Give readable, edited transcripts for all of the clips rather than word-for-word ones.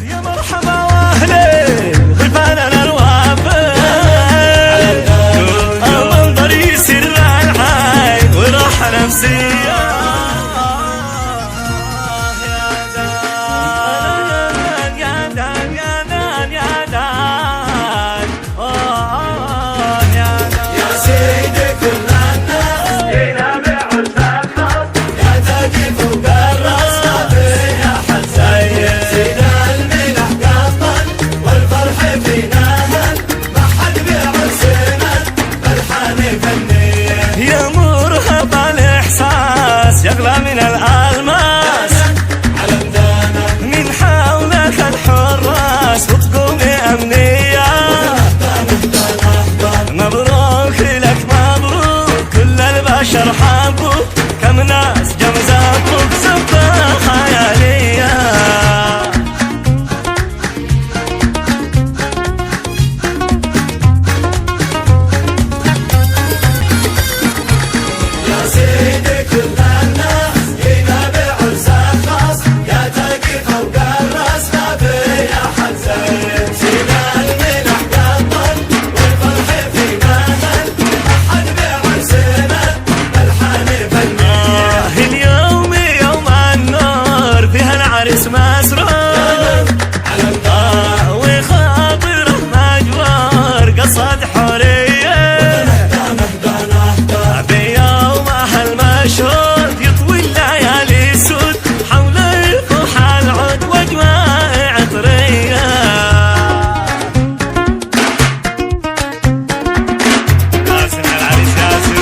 يا مرحبا واهلين ضيفانا الوافد، المنظر يسر العين وراحة نفسية. يغلى من الألماس من حولك الحراس وتقومي أمنية. مبروك لك مبروك كل البشر حبوك، كم ناس جمزتك زبدة خيالية. يا سيدي كل مسرور وخاطره مجبور قصد حرية بيومها المشهور يطوي الليالي سود حوله يفوح العود واجواء عطرية. ياسر العريس ياسر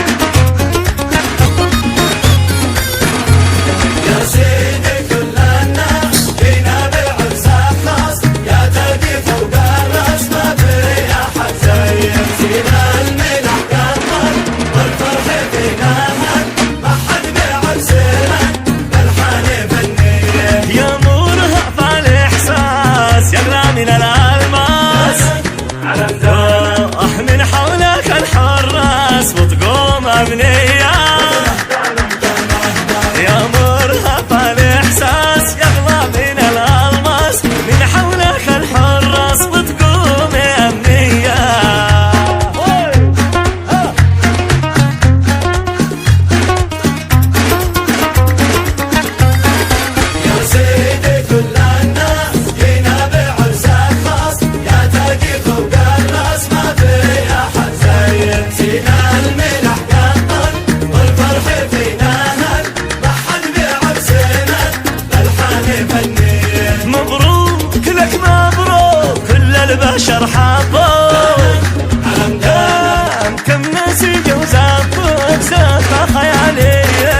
يا سيدي من الألماس من حولك الحراس وتقوم أمنية. يا مرهف الإحساس يغلى من الألماس من حولك الحراس وتقوم أمنية. يا سيدي كل الناس البشر حبوك كم ناس جوزاتك زفة خيالية.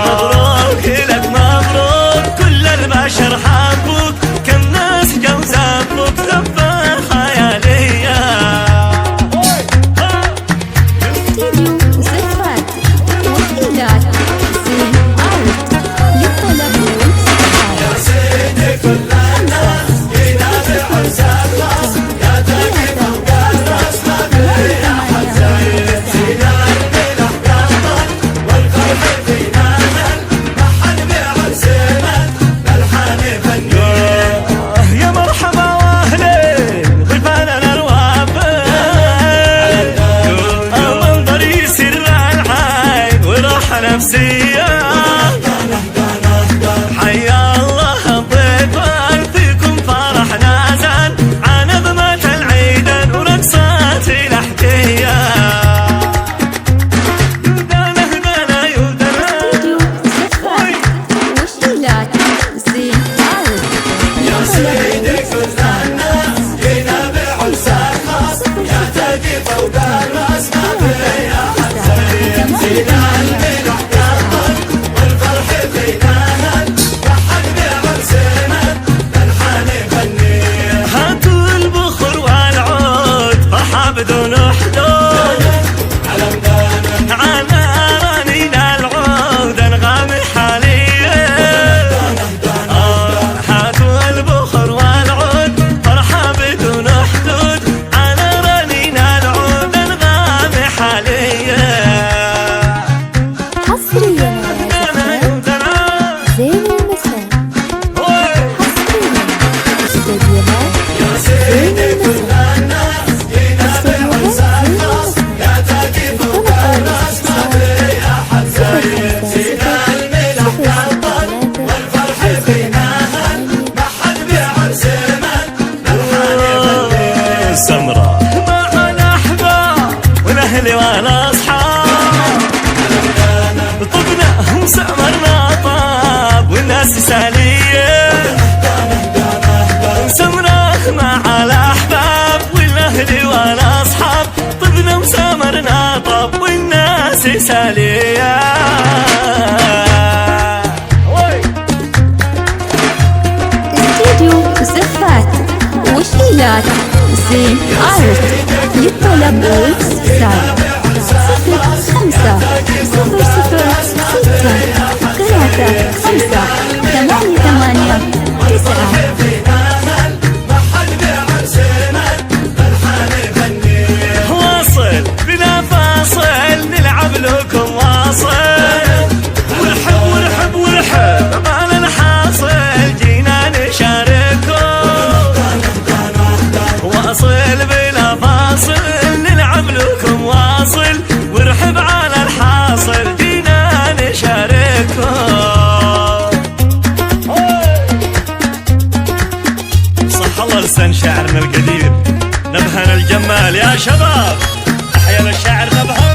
مبروك لك مبروك كل البشر حبوك كم ناس جوزاتك زفة خيالية. استديو زفات وحيدات زين أوت للطلب والسفر. يا سيدي كل نفسية. حيا الله الضيفان فيكم فرح نازل عن نظمة العيد ورقصات الأحجية. يودانا هدانا يودانا وشيلات زين أوت. يا سيدي كل الناس ينابع السخاص يعتدي فوق الراس ما في أحد زين بدون حدود على رنينا العود انغام حاليا. هاتوا البخر والعود فرحة بدون حدود على رنينا العود انغام حاليا. فينا ما حد بعرس من الحان يغني. سمرة مع الأحباب والأهل والأصحاب طبنا وسمرنا طاب والناس سالية. سمرة مع الأحباب والأهل والأصحاب طبنا وسمرنا طاب والناس سالية. استديو زفات وشيلات زين آرت للطلب والاستفسار 05 واصل بلا فاصل نلعب لكم واصل ورحب ورحب ورحب ما لنا حاصل جينا نشارككم. واصل بلا فاصل نلعب لكم واصل ورحب على الحاصل جينا نشارككم. صح الله لسان شاعرنا القدير نبهنا الجمال يا شباب. أحيا الشاعر نبهنا.